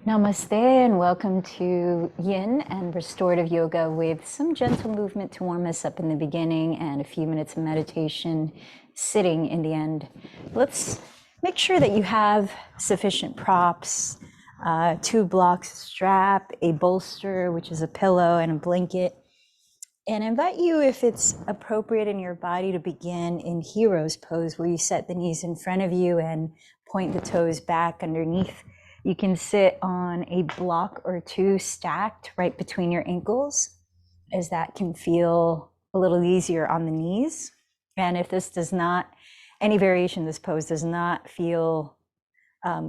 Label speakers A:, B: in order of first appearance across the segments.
A: Namaste and welcome to Yin and Restorative Yoga with some gentle movement to warm us up in the beginning and a few minutes of meditation sitting in the end. Let's make sure that you have sufficient props, 2 blocks of strap, a bolster, which is a pillow, and a blanket. And I invite you, if it's appropriate in your body, to begin in hero's pose, where you set the knees in front of you and point the toes back underneath. You can sit on a block or two stacked right between your ankles, as that can feel a little easier on the knees. And if this does not, any variation of this pose does not feel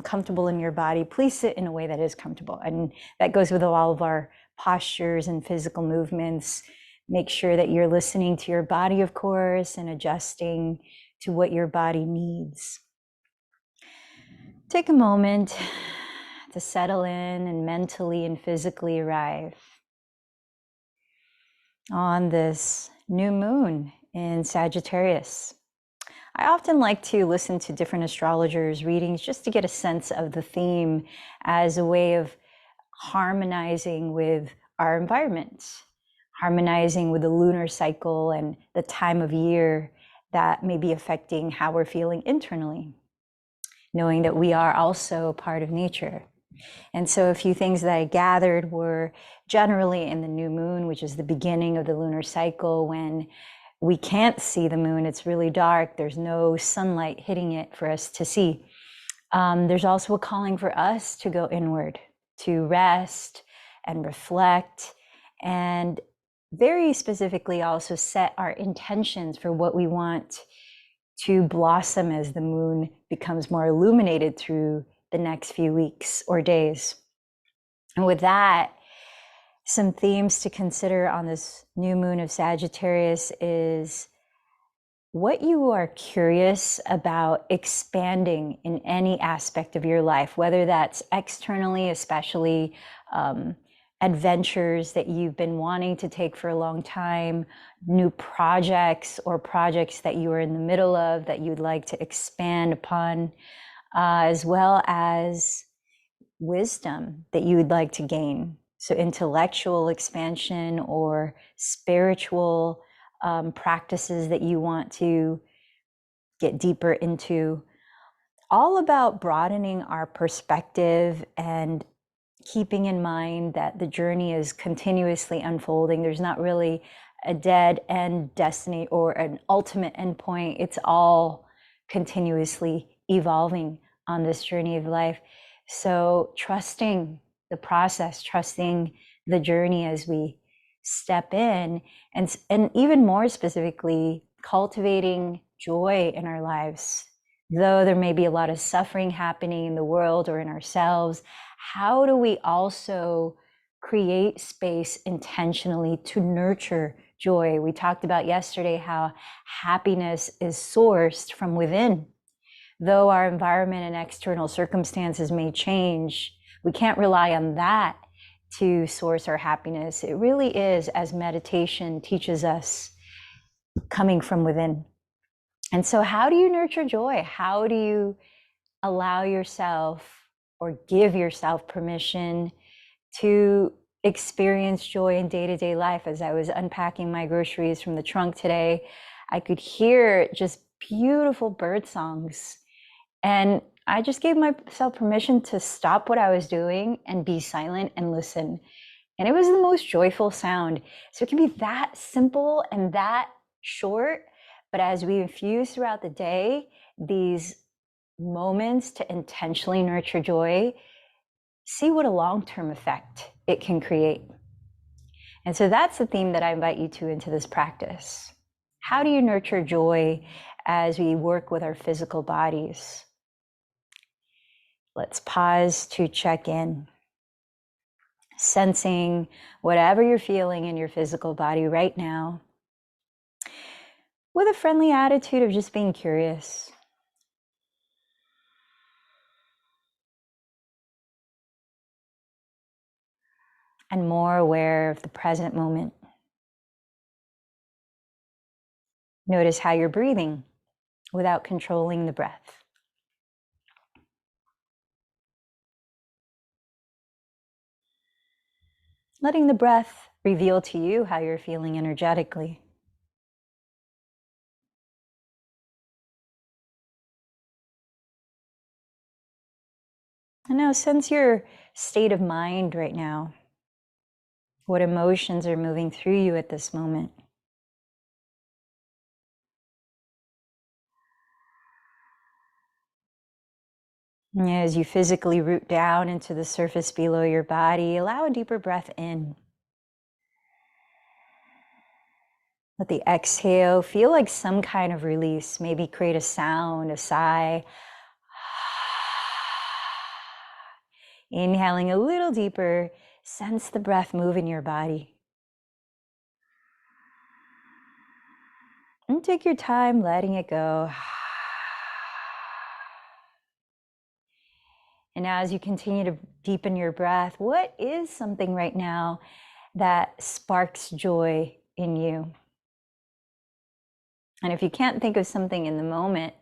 A: comfortable in your body, please sit in a way that is comfortable. And that goes with all of our postures and physical movements. Make sure that you're listening to your body, of course, and adjusting to what your body needs. Take a moment to settle in and mentally and physically arrive on this new moon in Sagittarius. I often like to listen to different astrologers' readings just to get a sense of the theme as a way of harmonizing with our environment, harmonizing with the lunar cycle and the time of year that may be affecting how we're feeling internally, knowing that we are also part of nature. And so a few things that I gathered were generally in the new moon, which is the beginning of the lunar cycle, when we can't see the moon, it's really dark, there's no sunlight hitting it for us to see. There's also a calling for us to go inward, to rest and reflect, and very specifically also set our intentions for what we want to blossom as the moon becomes more illuminated through the next few weeks or days. And with that, some themes to consider on this new moon of Sagittarius is what you are curious about expanding in any aspect of your life, whether that's externally, especially adventures that you've been wanting to take for a long time, new projects or projects that you are in the middle of that you'd like to expand upon, as well as wisdom that you would like to gain. So intellectual expansion or spiritual practices that you want to get deeper into, all about broadening our perspective and keeping in mind that the journey is continuously unfolding. There's not really a dead end destiny or an ultimate endpoint. It's all continuously evolving on this journey of life. So trusting the process, trusting the journey as we step in, and even more specifically, cultivating joy in our lives. Though there may be a lot of suffering happening in the world or in ourselves, how do we also create space intentionally to nurture joy? We talked about yesterday how happiness is sourced from within. Though our environment and external circumstances may change, we can't rely on that to source our happiness. It really is, as meditation teaches us, coming from within. And so how do you nurture joy? How do you allow yourself or give yourself permission to experience joy in day-to-day life? As I was unpacking my groceries from the trunk today, I could hear just beautiful bird songs. And I just gave myself permission to stop what I was doing and be silent and listen. And it was the most joyful sound. So it can be that simple and that short, but as we infuse throughout the day these moments to intentionally nurture joy, see what a long-term effect it can create. And so that's the theme that I invite you to into this practice. How do you nurture joy as we work with our physical bodies? Let's pause to check in, sensing whatever you're feeling in your physical body right now, with a friendly attitude of just being curious. And more aware of the present moment. Notice how you're breathing without controlling the breath. letting the breath reveal to you how you're feeling energetically. And now sense your state of mind right now. What emotions are moving through you at this moment? And as you physically root down into the surface below your body, allow a deeper breath in. Let the exhale feel like some kind of release. Maybe create a sound, a sigh. Inhaling a little deeper, sense the breath move in your body. And take your time letting it go. And as you continue to deepen your breath, what is something right now that sparks joy in you? And if you can't think of something in the moment,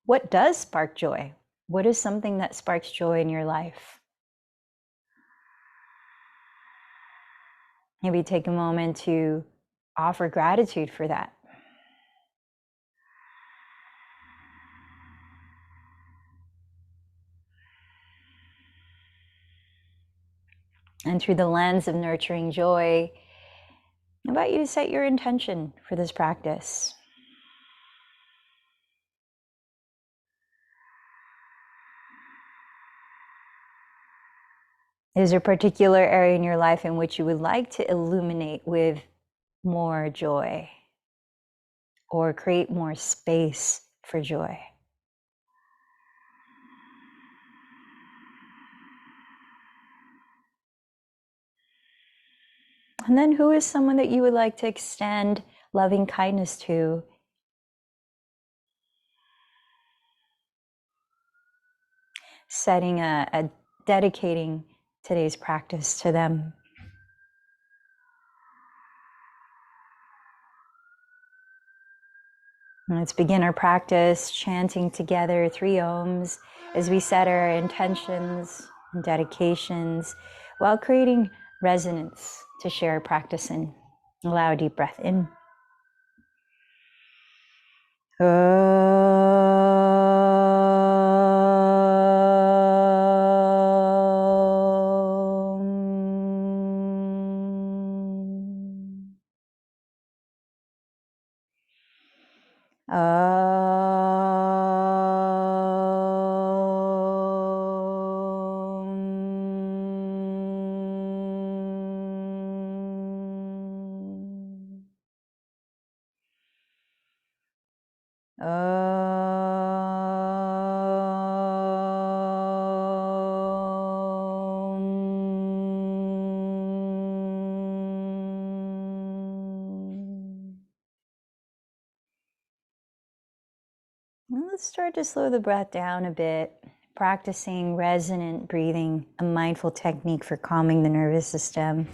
A: what does spark joy? What is something that sparks joy in your life? Maybe take a moment to offer gratitude for that. And through the lens of nurturing joy, I invite you to set your intention for this practice. Is there a particular area in your life in which you would like to illuminate with more joy or create more space for joy? And then who is someone that you would like to extend loving kindness to? Dedicating today's practice to them. And let's begin our practice chanting together 3 ohms as we set our intentions and dedications while creating resonance to share our practice in. Allow a deep breath in. Let's start to slow the breath down a bit, practicing resonant breathing, a mindful technique for calming the nervous system.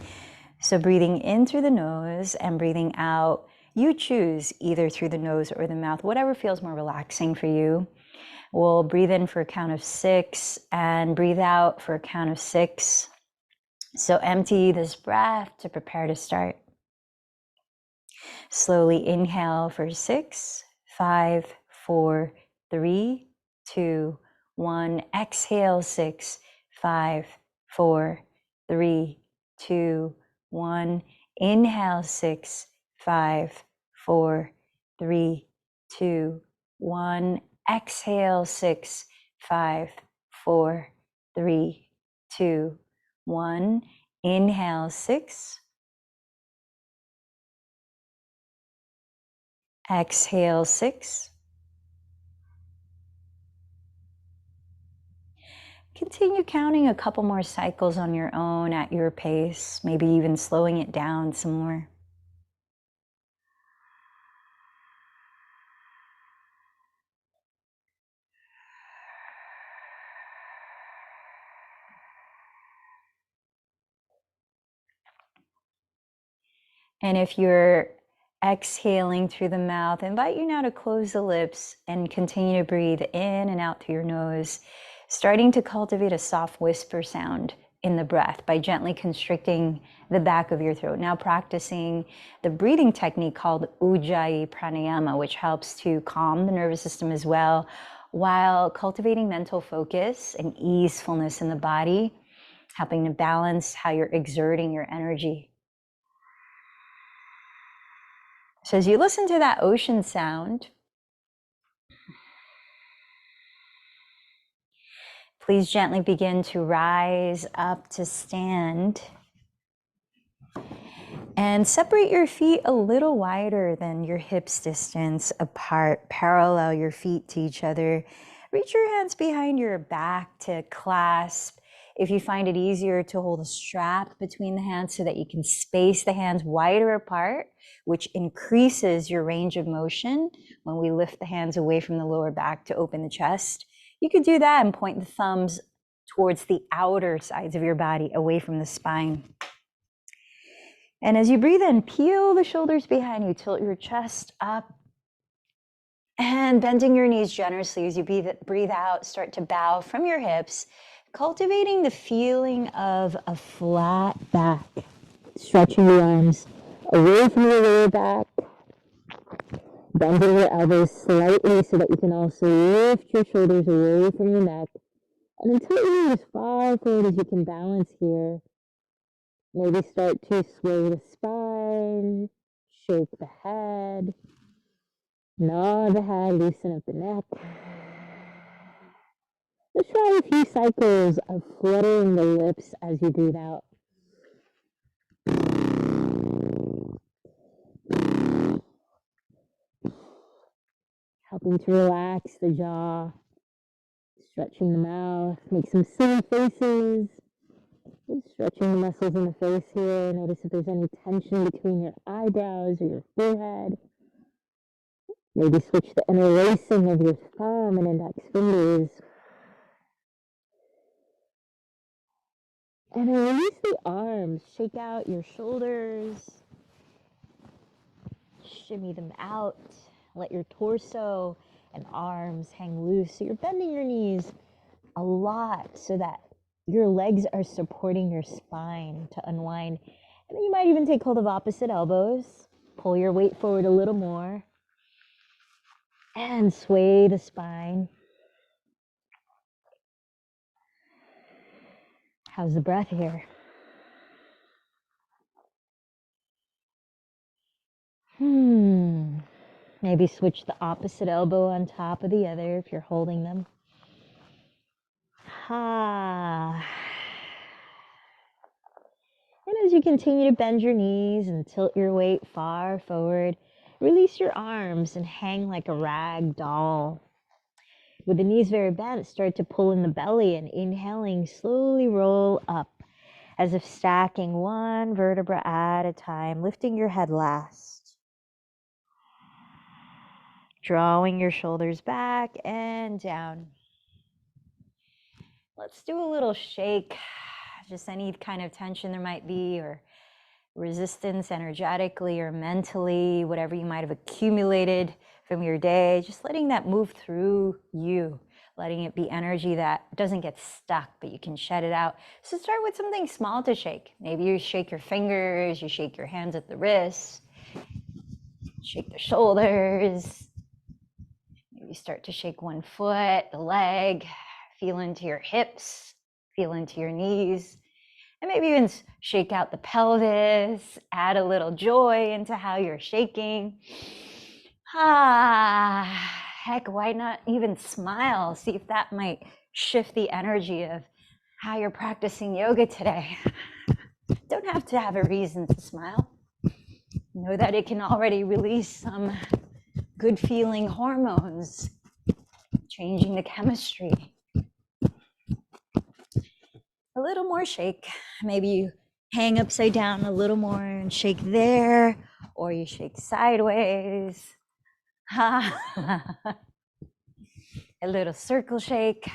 A: So breathing in through the nose and breathing out, you choose either through the nose or the mouth, whatever feels more relaxing for you. We'll breathe in for a count of 6 and breathe out for a count of 6. So empty this breath to prepare to start. Slowly inhale for 6, 5, 4, 3, 2, 1. Exhale 6, 5, 4, 3, 2, 1. Inhale 6, 5, 4, 3, 2, 1. Exhale 6, 5, 4, 3, 2, 1. Inhale 6. Exhale 6. Continue counting a couple more cycles on your own at your pace, maybe even slowing it down some more. And if you're exhaling through the mouth, I invite you now to close the lips and continue to breathe in and out through your nose, starting to cultivate a soft whisper sound in the breath by gently constricting the back of your throat. Now practicing the breathing technique called Ujjayi Pranayama, which helps to calm the nervous system as well, while cultivating mental focus and easefulness in the body, helping to balance how you're exerting your energy. So as you listen to that ocean sound, please gently begin to rise up to stand and separate your feet a little wider than your hips distance apart. Parallel your feet to each other. Reach your hands behind your back to clasp. If you find it easier to hold a strap between the hands so that you can space the hands wider apart, which increases your range of motion when we lift the hands away from the lower back to open the chest. You could do that and point the thumbs towards the outer sides of your body, away from the spine. And as you breathe in, peel the shoulders behind you, tilt your chest up, and bending your knees generously as you breathe out, start to bow from your hips, cultivating the feeling of a flat back, stretching the arms away from your lower back, bending your elbows slightly so that you can also lift your shoulders away from your neck. And until you're as far forward as you can balance here, maybe start to sway the spine, shake the head, nod the head, loosen up the neck. Just try a few cycles of fluttering the lips as you breathe out. Helping to relax the jaw, stretching the mouth, make some silly faces. Just stretching the muscles in the face here. Notice if there's any tension between your eyebrows or your forehead. Maybe switch the interlacing of your thumb and index fingers. And then release the arms. Shake out your shoulders. Shimmy them out. Let your torso and arms hang loose. So you're bending your knees a lot so that your legs are supporting your spine to unwind. And then you might even take hold of opposite elbows. Pull your weight forward a little more. And sway the spine. How's the breath here? Maybe switch the opposite elbow on top of the other if you're holding them. And as you continue to bend your knees and tilt your weight far forward, release your arms and hang like a rag doll. With the knees very bent, start to pull in the belly, and inhaling, slowly roll up as if stacking one vertebra at a time, lifting your head last. Drawing your shoulders back and down. Let's do a little shake. Just any kind of tension there might be, or resistance energetically or mentally, whatever you might have accumulated from your day, just letting that move through you, letting it be energy that doesn't get stuck, but you can shed it out. So start with something small to shake. Maybe you shake your fingers, you shake your hands at the wrists, shake the shoulders. Maybe start to shake one foot, the leg, feel into your hips, feel into your knees. And maybe even shake out the pelvis, add a little joy into how you're shaking. Heck, why not even smile? See if that might shift the energy of how you're practicing yoga today. Don't have to have a reason to smile. Know that it can already release some good feeling hormones, changing the chemistry. A little more shake. Maybe you hang upside down a little more and shake there, or you shake sideways. A little circle shake.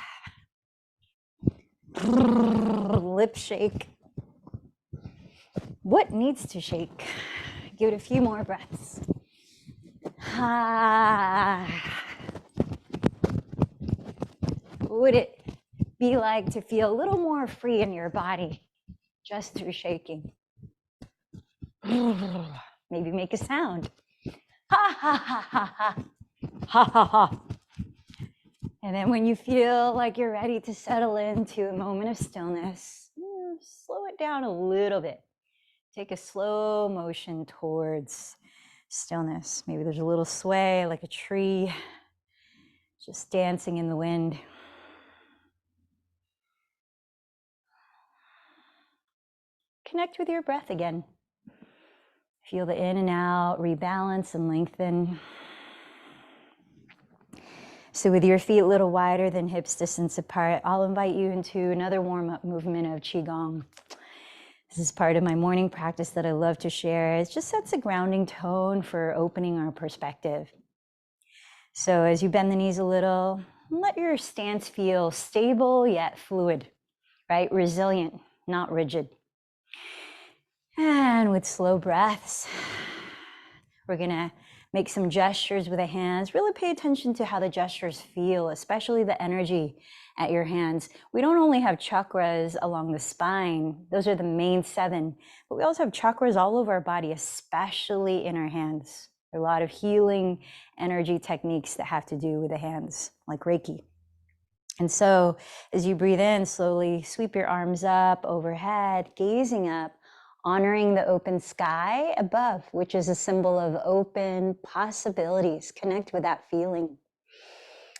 A: Lip shake. What needs to shake? Give it a few more breaths. Would it be like to feel a little more free in your body just through shaking? Maybe make a sound. Ha ha ha ha ha. Ha ha ha. And then when you feel like you're ready to settle into a moment of stillness, slow it down a little bit. Take a slow motion towards stillness. Maybe there's a little sway like a tree just dancing in the wind. Connect with your breath again. Feel the in and out, rebalance and lengthen. So with your feet a little wider than hips distance apart, I'll invite you into another warm-up movement of Qigong. This is part of my morning practice that I love to share. It just sets a grounding tone for opening our perspective. So as you bend the knees a little, let your stance feel stable yet fluid, right? Resilient, not rigid. And with slow breaths, we're gonna make some gestures with the hands. Really pay attention to how the gestures feel, especially the energy at your hands. We don't only have chakras along the spine, those are the main 7, but we also have chakras all over our body, especially in our hands. There are a lot of healing energy techniques that have to do with the hands, like Reiki. And so as you breathe in, slowly sweep your arms up overhead, gazing up, honoring the open sky above, which is a symbol of open possibilities. Connect with that feeling.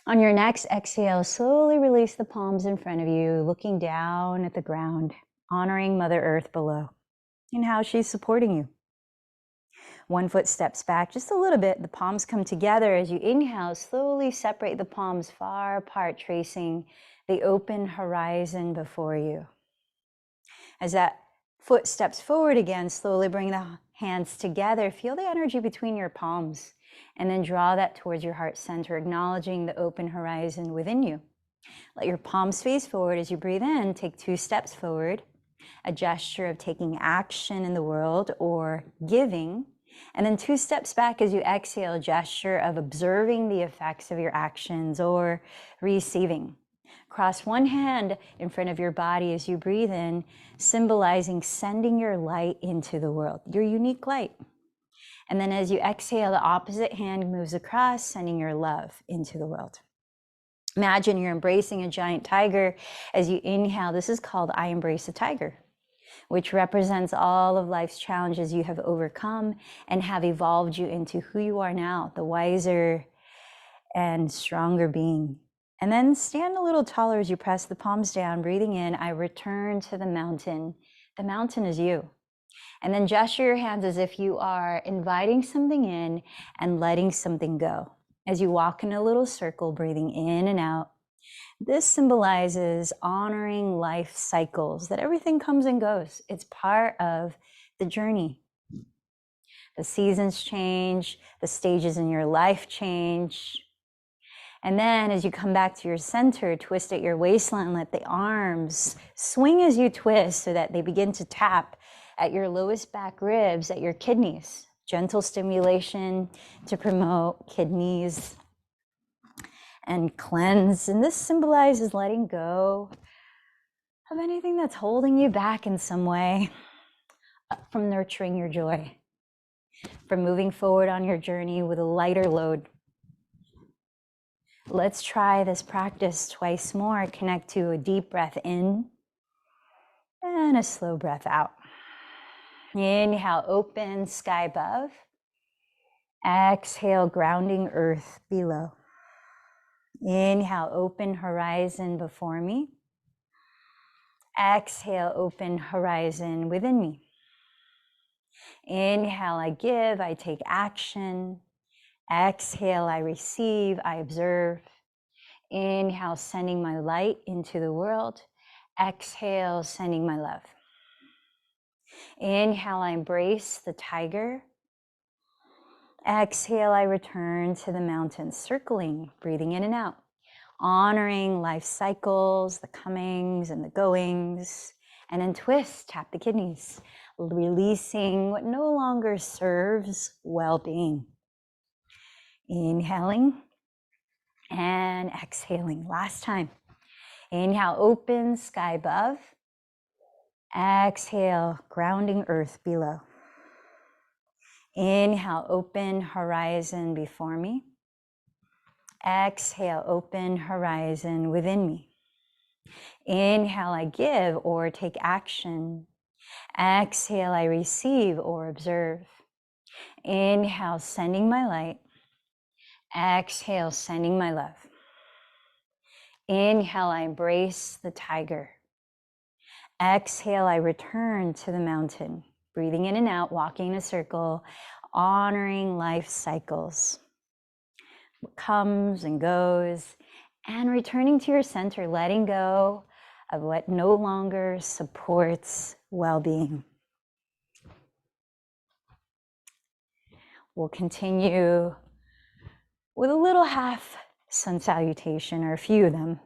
A: On your next exhale, slowly release the palms in front of you, looking down at the ground, honoring Mother Earth below and how she's supporting you. One foot steps back just a little bit. The palms come together. As you inhale, slowly separate the palms far apart, tracing the open horizon before you. As that foot steps forward again, slowly bring the hands together. Feel the energy between your palms and then draw that towards your heart center, acknowledging the open horizon within you. Let your palms face forward. As you breathe in, take 2 steps forward, a gesture of taking action in the world or giving. And then 2 steps back as you exhale, a gesture of observing the effects of your actions or receiving. Cross one hand in front of your body as you breathe in, symbolizing sending your light into the world, your unique light. And then as you exhale, the opposite hand moves across, sending your love into the world. Imagine you're embracing a giant tiger. As you inhale, this is called I Embrace a Tiger, which represents all of life's challenges you have overcome and have evolved you into who you are now, the wiser and stronger being. And then stand a little taller as you press the palms down, breathing in, I return to the mountain. The mountain is you. And then gesture your hands as if you are inviting something in and letting something go. As you walk in a little circle, breathing in and out. This symbolizes honoring life cycles, that everything comes and goes. It's part of the journey. The seasons change, the stages in your life change. And then as you come back to your center, twist at your waistline, let the arms swing as you twist so that they begin to tap at your lowest back ribs, at your kidneys. Gentle stimulation to promote kidneys and cleanse. And this symbolizes letting go of anything that's holding you back in some way from nurturing your joy, from moving forward on your journey with a lighter load. Let's try this practice twice more. Connect to a deep breath in and a slow breath out. Inhale, open sky above. Exhale, grounding earth below. Inhale, open horizon before me. Exhale, open horizon within me. Inhale, I give, I take action. Exhale, I receive, I observe. Inhale, sending my light into the world. Exhale, sending my love. Inhale, I embrace the tiger. Exhale, I return to the mountains, circling, breathing in and out, honoring life cycles, the comings and the goings, and then twist, tap the kidneys, releasing what no longer serves well-being. Inhaling and exhaling. Last time. Inhale, open, sky above. Exhale, grounding earth below. Inhale, open, horizon before me. Exhale, open, horizon within me. Inhale, I give or take action. Exhale, I receive or observe. Inhale, sending my light. Exhale, sending my love. Inhale, I embrace the tiger. Exhale, I return to the mountain. Breathing in and out, walking in a circle, honoring life cycles. What comes and goes, and returning to your center, letting go of what no longer supports well-being. We'll continue with a little half sun salutation, or a few of them.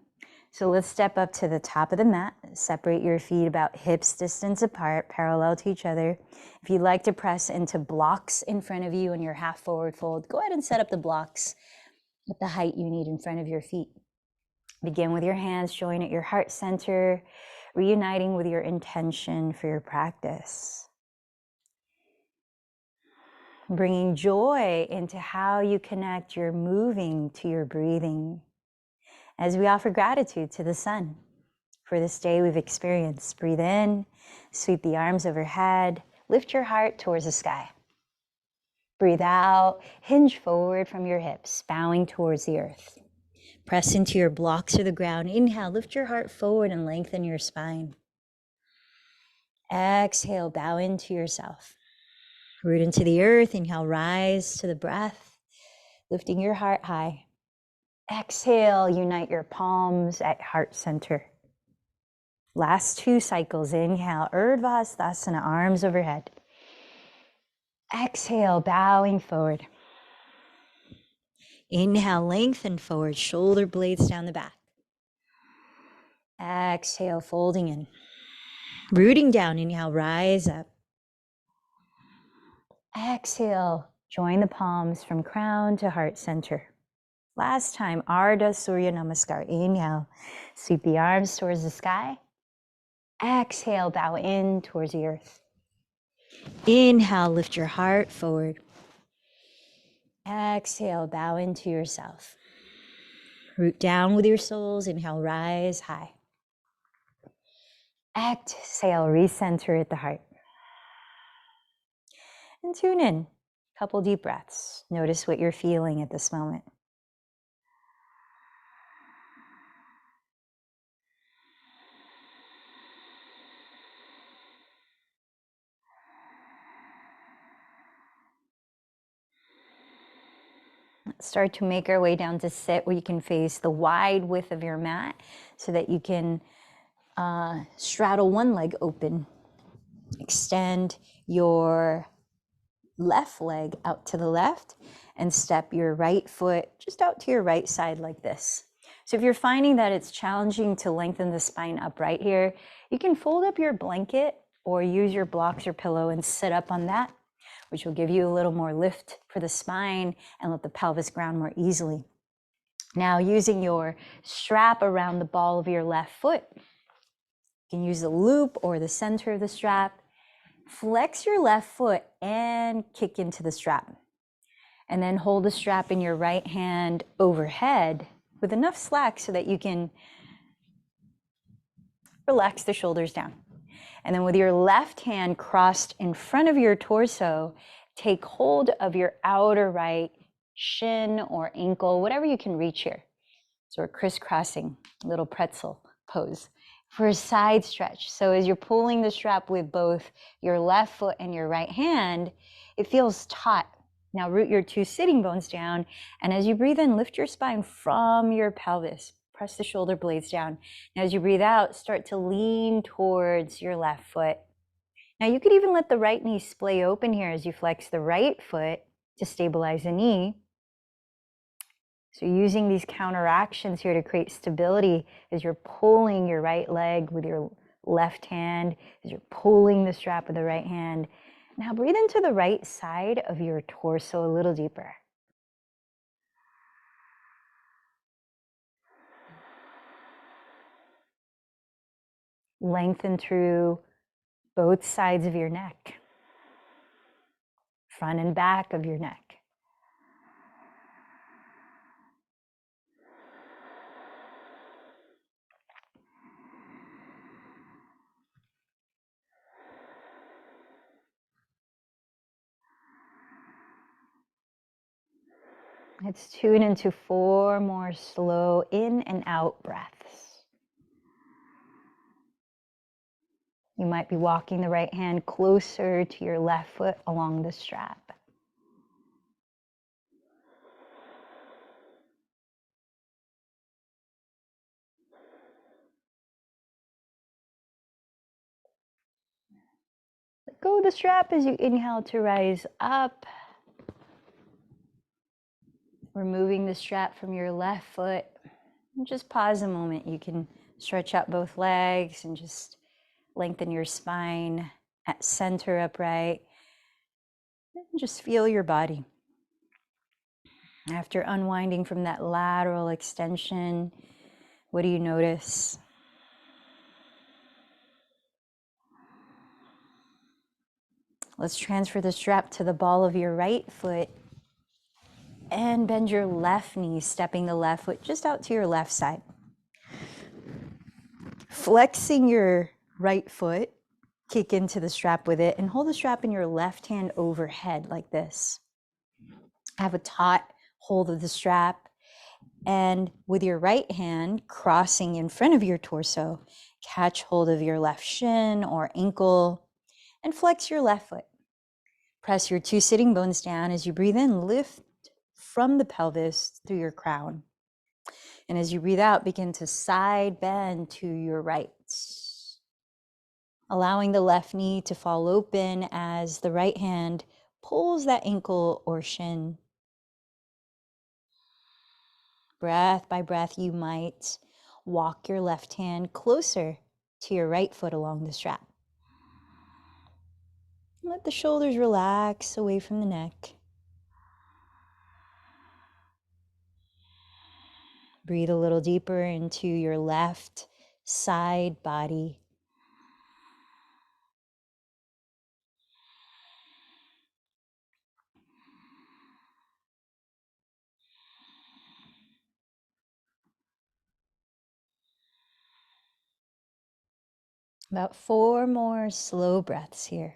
A: So let's step up to the top of the mat, separate your feet about hips distance apart, parallel to each other. If you'd like to press into blocks in front of you in your half forward fold, go ahead and set up the blocks at the height you need in front of your feet. Begin with your hands, join at your heart center, reuniting with your intention for your practice. Bringing joy into how you connect your moving to your breathing, as we offer gratitude to the sun for this day we've experienced. Breathe in, sweep the arms overhead, lift your heart towards the sky. Breathe out, hinge forward from your hips, bowing towards the earth. Press into your blocks or the ground. Inhale, lift your heart forward and lengthen your spine. Exhale, bow into yourself. Root into the earth. Inhale, rise to the breath, lifting your heart high. Exhale, unite your palms at heart center. Last 2 cycles. Inhale, Urdhva Hastasana, arms overhead. Exhale, bowing forward. Inhale, lengthen forward, shoulder blades down the back. Exhale, folding in. Rooting down, inhale, rise up. Exhale, join the palms from crown to heart center. Last time, Ardha Surya Namaskar. Inhale, sweep the arms towards the sky. Exhale, bow in towards the earth. Inhale, lift your heart forward. Exhale, bow into yourself. Root down with your soles. Inhale, rise high. Exhale, recenter at the heart. And tune in. Couple deep breaths. Notice what you're feeling at this moment. Let's start to make our way down to sit, where you can face the wide width of your mat so that you can straddle one leg open. Extend your left leg out to the left and step your right foot just out to your right side like this. So if you're finding that it's challenging to lengthen the spine upright here, you can fold up your blanket or use your blocks or pillow and sit up on that, which will give you a little more lift for the spine and let the pelvis ground more easily. Now, using your strap around the ball of your left foot, you can use the loop or the center of the strap. Flex your left foot and kick into the strap. And then hold the strap in your right hand overhead with enough slack so that you can relax the shoulders down. And then with your left hand crossed in front of your torso, take hold of your outer right shin or ankle, whatever you can reach here. So we're crisscrossing, little pretzel pose for a side stretch. So as you're pulling the strap with both your left foot and your right hand, it feels taut. Now root your 2 sitting bones down, and as you breathe in, lift your spine from your pelvis. Press the shoulder blades down. Now as you breathe out, start to lean towards your left foot. Now you could even let the right knee splay open here as you flex the right foot to stabilize the knee. So using these counteractions here to create stability as you're pulling your right leg with your left hand, as you're pulling the strap with the right hand. Now breathe into the right side of your torso a little deeper. Lengthen through both sides of your neck, front and back of your neck. Let's tune into 4 more slow in and out breaths. You might be walking the right hand closer to your left foot along the strap. Let go of the strap as you inhale to rise up. Removing the strap from your left foot. And just pause a moment. You can stretch out both legs and just lengthen your spine at center upright. And just feel your body. After unwinding from that lateral extension, what do you notice? Let's transfer the strap to the ball of your right foot and bend your left knee, stepping the left foot just out to your left side. Flexing your right foot, kick into the strap with it and hold the strap in your left hand overhead like this. Have a taut hold of the strap, and with your right hand crossing in front of your torso, catch hold of your left shin or ankle and flex your left foot. Press your 2 sitting bones down as you breathe in, lift from the pelvis through your crown. And as you breathe out, begin to side bend to your right. Allowing the left knee to fall open as the right hand pulls that ankle or shin. Breath by breath, you might walk your left hand closer to your right foot along the strap. Let the shoulders relax away from the neck. Breathe a little deeper into your left side body. About 4 more slow breaths here.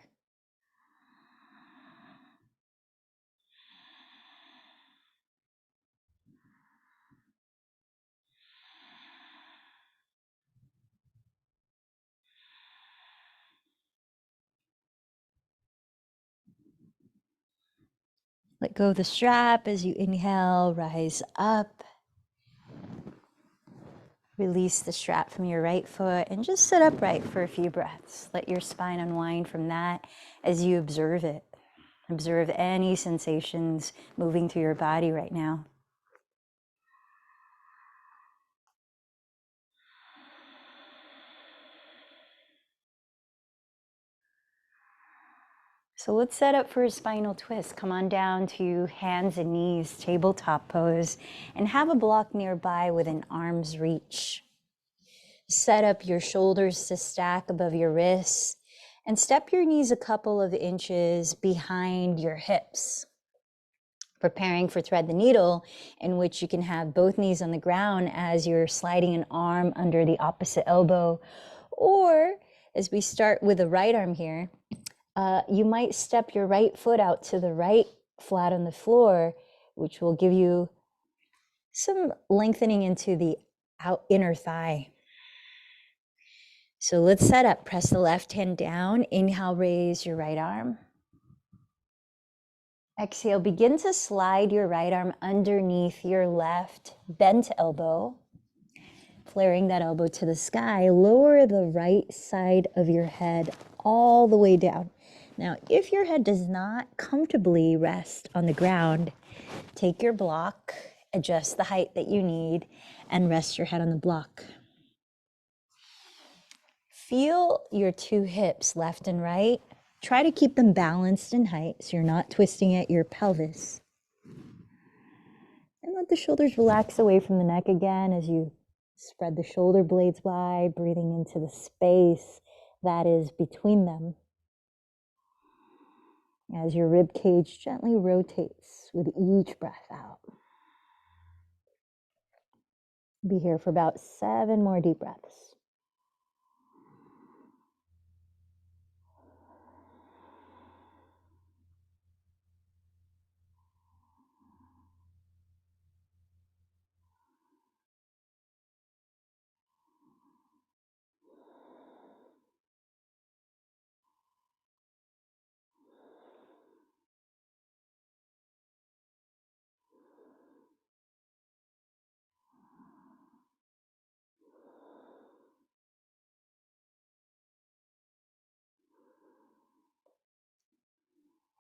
A: Let go of the strap as you inhale, rise up. Release the strap from your right foot and just sit upright for a few breaths. Let your spine unwind from that as you observe it. Observe any sensations moving through your body right now. So let's set up for a spinal twist. Come on down to hands and knees, tabletop pose, and have a block nearby within arm's reach. Set up your shoulders to stack above your wrists and step your knees a couple of inches behind your hips. Preparing for thread the needle, in which you can have both knees on the ground as you're sliding an arm under the opposite elbow. Or as we start with the right arm here, you might step your right foot out to the right, flat on the floor, which will give you some lengthening into the inner thigh. So let's set up. Press the left hand down. Inhale, raise your right arm. Exhale, begin to slide your right arm underneath your left bent elbow. Flaring that elbow to the sky, lower the right side of your head all the way down. Now, if your head does not comfortably rest on the ground, take your block, adjust the height that you need, and rest your head on the block. Feel your 2 hips, left and right. Try to keep them balanced in height so you're not twisting at your pelvis. And let the shoulders relax away from the neck again as you Spread the shoulder blades wide, breathing into the space that is between them. As your rib cage gently rotates with each breath out. Be here for about 7 more deep breaths.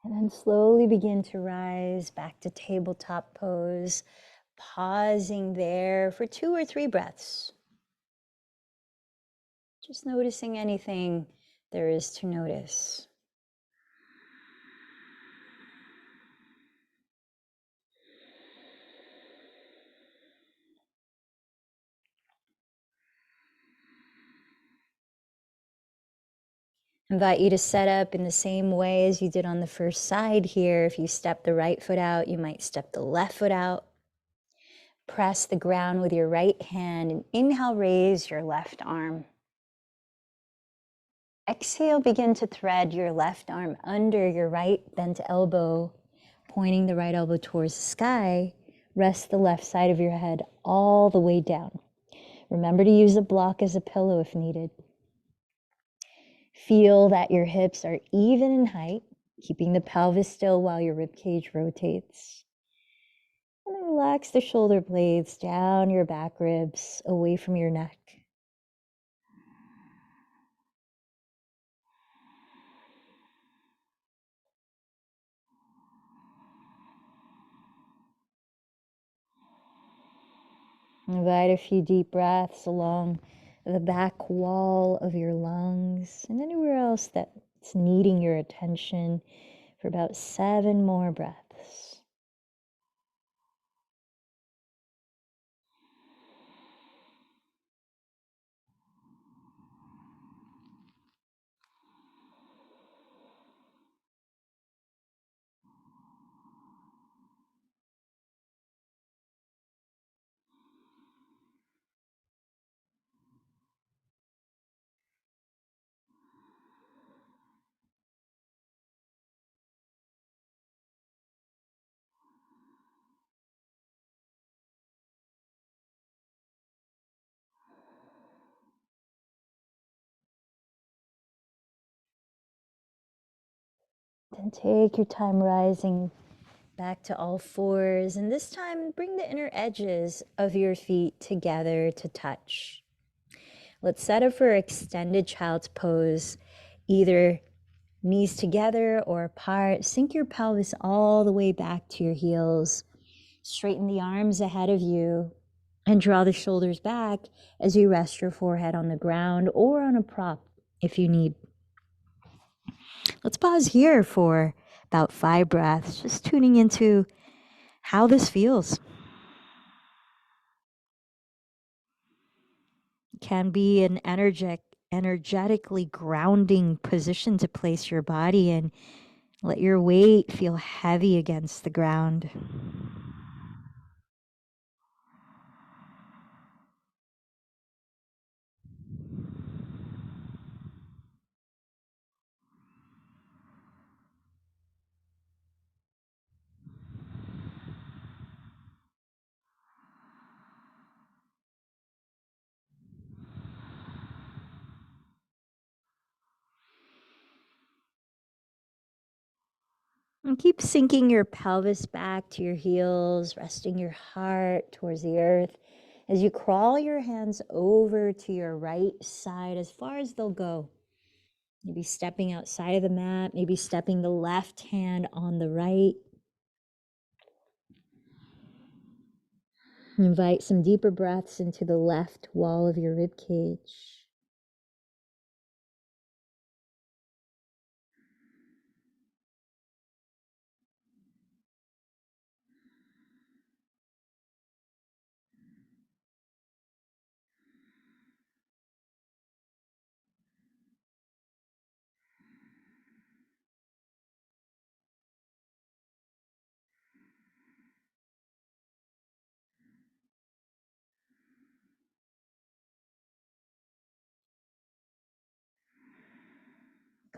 A: And then slowly begin to rise back to tabletop pose, pausing there for 2 or 3 breaths. Just noticing anything there is to notice. Invite you to set up in the same way as you did on the first side here. If you step the right foot out, you might step the left foot out. Press the ground with your right hand and inhale, raise your left arm. Exhale, begin to thread your left arm under your right bent elbow, pointing the right elbow towards the sky. Rest the left side of your head all the way down. Remember to use a block as a pillow if needed. Feel that your hips are even in height, keeping the pelvis still while your ribcage rotates. And then relax the shoulder blades down your back ribs, away from your neck. Invite a few deep breaths along the back wall of your lungs and anywhere else that's needing your attention for about 7 more breaths. Then take your time rising back to all fours, and this time bring the inner edges of your feet together to touch. Let's set up for extended child's pose, either knees together or apart. Sink your pelvis all the way back to your heels. Straighten the arms ahead of you and draw the shoulders back as you rest your forehead on the ground or on a prop if you need. Let's pause here for about 5 breaths, just tuning into how this feels. It can be an energetically grounding position to place your body in. Let your weight feel heavy against the ground. And keep sinking your pelvis back to your heels, resting your heart towards the earth as you crawl your hands over to your right side as far as they'll go. Maybe stepping outside of the mat, maybe stepping the left hand on the right. Invite some deeper breaths into the left wall of your rib cage.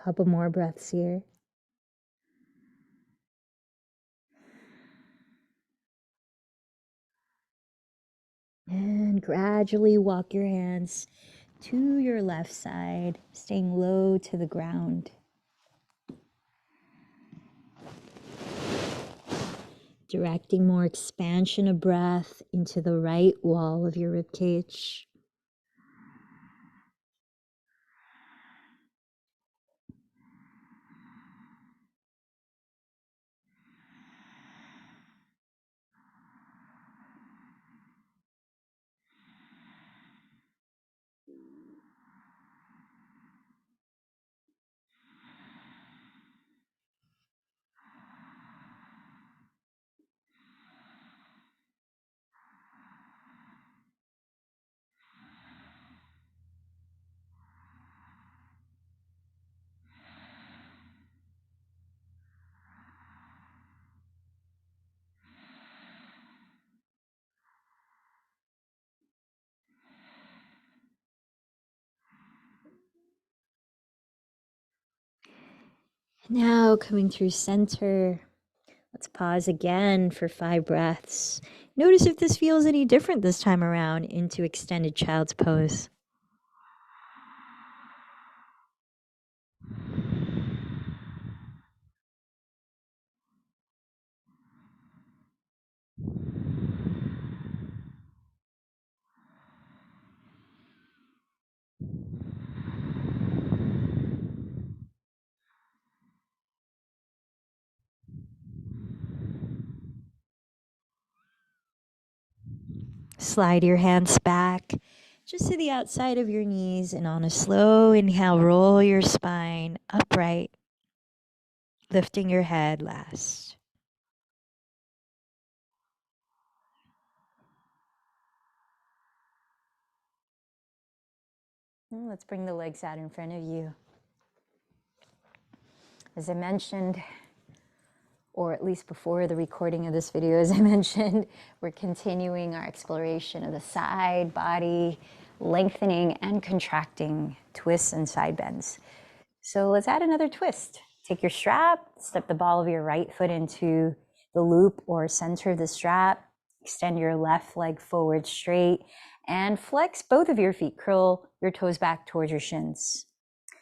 A: Couple more breaths here. And gradually walk your hands to your left side, staying low to the ground. Directing more expansion of breath into the right wall of your ribcage. Now coming through center, let's pause again for 5 breaths. Notice if this feels any different this time around into extended child's pose. Slide your hands back just to the outside of your knees, and on a slow inhale, roll your spine upright, lifting your head last. Let's bring the legs out in front of you. As I mentioned, or at least before the recording of this video, as I mentioned, we're continuing our exploration of the side body, lengthening and contracting twists and side bends. So let's add another twist. Take your strap, step the ball of your right foot into the loop or center of the strap, extend your left leg forward straight, and flex both of your feet. Curl your toes back towards your shins.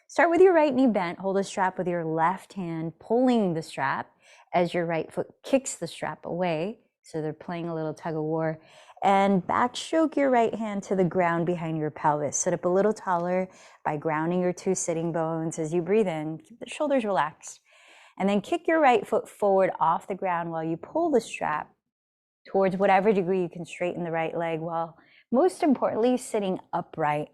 A: Start with your right knee bent. Hold the strap with your left hand, pulling the strap as your right foot kicks the strap away. So they're playing a little tug of war. And backstroke your right hand to the ground behind your pelvis. Sit up a little taller by grounding your 2 sitting bones. As you breathe in, keep the shoulders relaxed. And then kick your right foot forward off the ground while you pull the strap towards whatever degree you can straighten the right leg, while most importantly, sitting upright.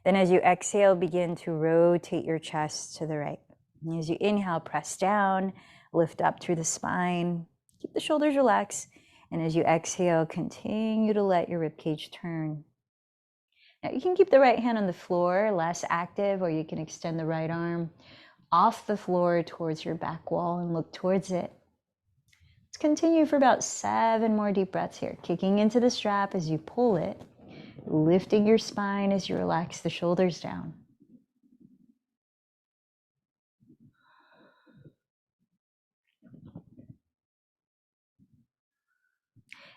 A: Then as you exhale, begin to rotate your chest to the right. And as you inhale, press down, lift up through the spine, keep the shoulders relaxed. And as you exhale, continue to let your ribcage turn. Now you can keep the right hand on the floor, less active, or you can extend the right arm off the floor towards your back wall and look towards it. Let's continue for about 7 more deep breaths here, kicking into the strap as you pull it, lifting your spine as you relax the shoulders down.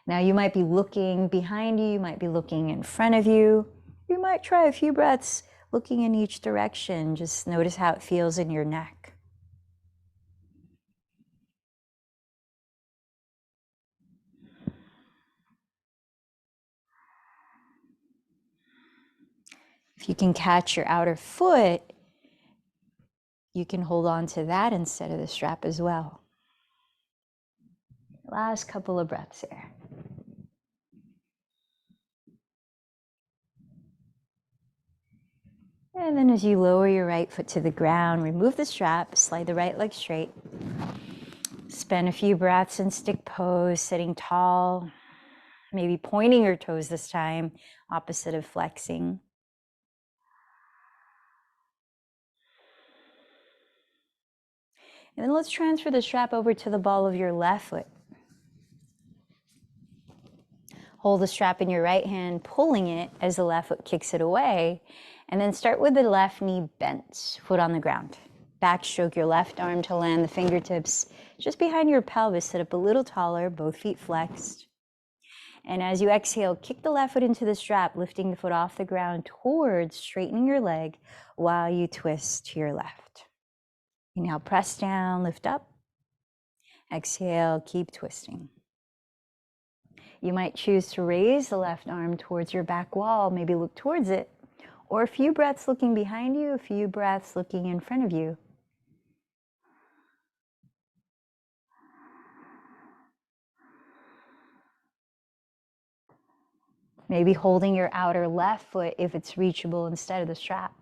A: Now you might be looking behind you, you might be looking in front of you. You might try a few breaths looking in each direction. Just notice how it feels in your neck. If you can catch your outer foot, you can hold on to that instead of the strap as well. Last couple of breaths here. And then as you lower your right foot to the ground, remove the strap, slide the right leg straight. Spend a few breaths in stick pose, sitting tall, maybe pointing your toes this time, opposite of flexing. And then let's transfer the strap over to the ball of your left foot. Hold the strap in your right hand, pulling it as the left foot kicks it away. And then start with the left knee bent, foot on the ground. Backstroke your left arm to land the fingertips just behind your pelvis. Sit up a little taller, both feet flexed. And as you exhale, kick the left foot into the strap, lifting the foot off the ground towards straightening your leg while you twist to your left. Inhale, press down, lift up. Exhale, keep twisting. You might choose to raise the left arm towards your back wall, maybe look towards it, or a few breaths looking behind you, a few breaths looking in front of you. Maybe holding your outer left foot if it's reachable instead of the strap.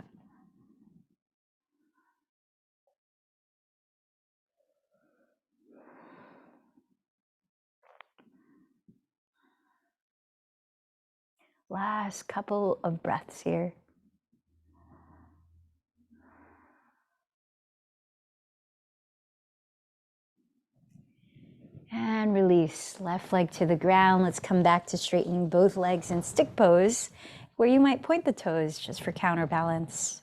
A: Last couple of breaths here. And release, left leg to the ground. Let's come back to straightening both legs in stick pose, where you might point the toes just for counterbalance.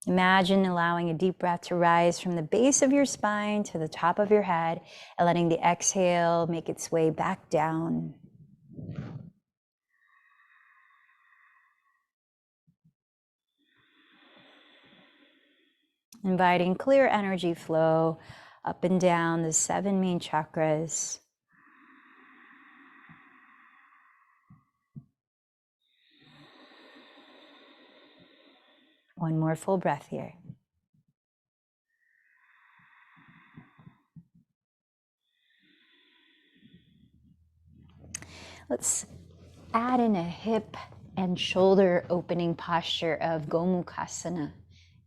A: Imagine allowing a deep breath to rise from the base of your spine to the top of your head and letting the exhale make its way back down. Inviting clear energy flow up and down the 7 main chakras. One more full breath here. Let's add in a hip and shoulder opening posture of Gomukhasana,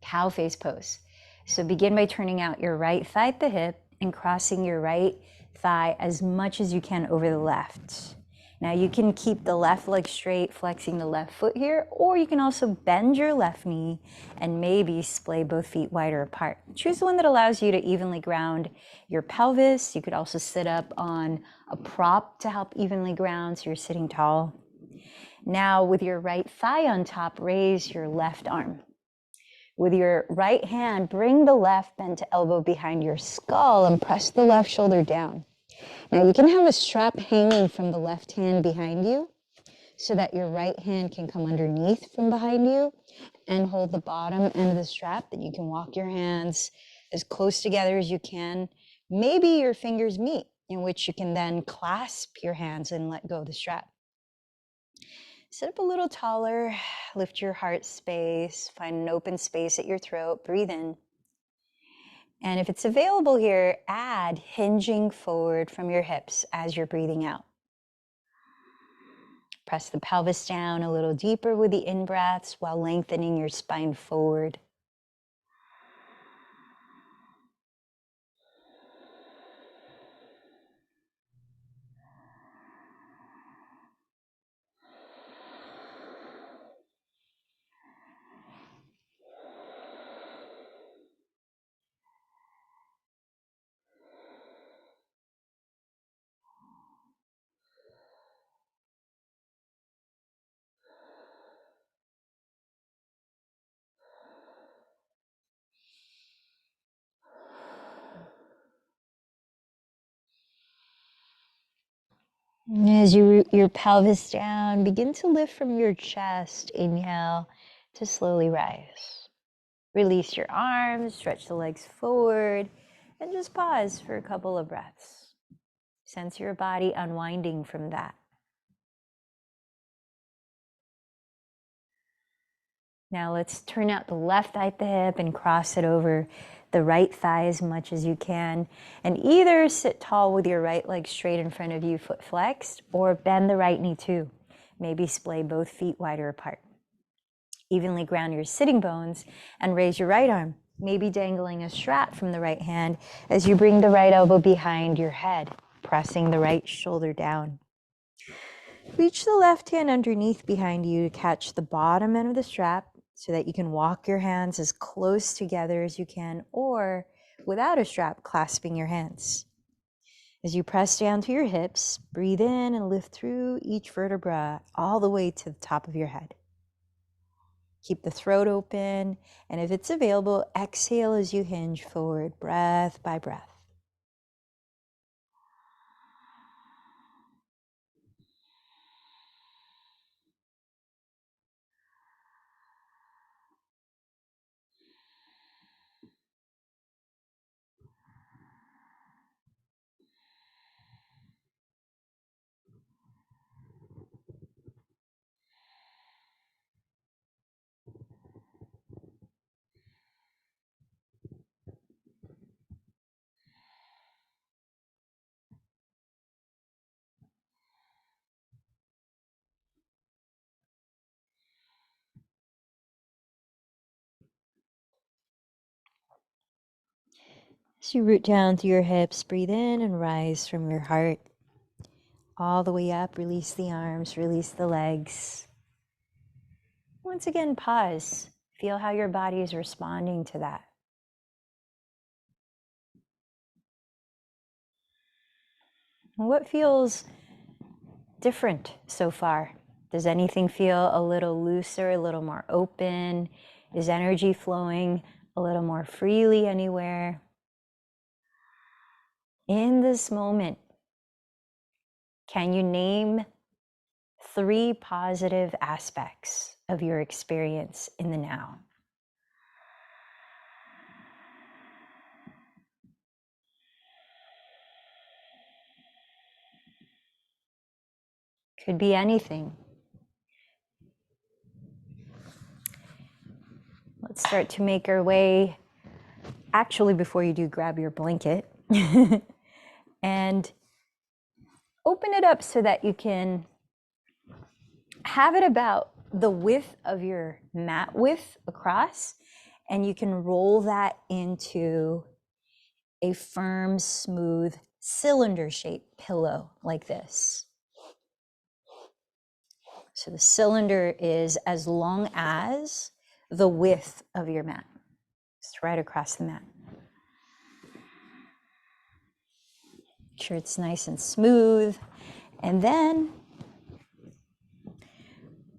A: cow face pose. So begin by turning out your right thigh at the hip and crossing your right thigh as much as you can over the left. Now you can keep the left leg straight, flexing the left foot here, or you can also bend your left knee and maybe splay both feet wider apart. Choose the one that allows you to evenly ground your pelvis. You could also sit up on a prop to help evenly ground, so you're sitting tall. Now with your right thigh on top, raise your left arm. With your right hand, bring the left bent elbow behind your skull and press the left shoulder down. Now you can have a strap hanging from the left hand behind you so that your right hand can come underneath from behind you and hold the bottom end of the strap, that you can walk your hands as close together as you can. Maybe your fingers meet, in which you can then clasp your hands and let go of the strap. Sit up a little taller, lift your heart space, find an open space at your throat, breathe in. And if it's available here, add hinging forward from your hips as you're breathing out. Press the pelvis down a little deeper with the in-breaths while lengthening your spine forward. As you root your pelvis down, begin to lift from your chest. Inhale to slowly rise. Release your arms, stretch the legs forward, and just pause for a couple of breaths. Sense your body unwinding from that. Now let's turn out the left thigh at the hip and cross it over the right thigh as much as you can. And either sit tall with your right leg straight in front of you, foot flexed, or bend the right knee too. Maybe splay both feet wider apart. Evenly ground your sitting bones and raise your right arm, maybe dangling a strap from the right hand as you bring the right elbow behind your head, pressing the right shoulder down. Reach the left hand underneath behind you to catch the bottom end of the strap so that you can walk your hands as close together as you can, or without a strap, clasping your hands. As you press down to your hips, breathe in and lift through each vertebra all the way to the top of your head. Keep the throat open, and if it's available, exhale as you hinge forward, breath by breath. As you root down through your hips, breathe in and rise from your heart. All the way up, release the arms, release the legs. Once again, pause. Feel how your body is responding to that. What feels different so far? Does anything feel a little looser, a little more open? Is energy flowing a little more freely anywhere? In this moment, can you name 3 positive aspects of your experience in the now? Could be anything. Let's start to make our way. Actually, before you do, grab your blanket and open it up so that you can have it about the width of your mat width across, and you can roll that into a firm, smooth, cylinder-shaped pillow like this. So the cylinder is as long as the width of your mat. It's right across the mat. Make sure it's nice and smooth. And then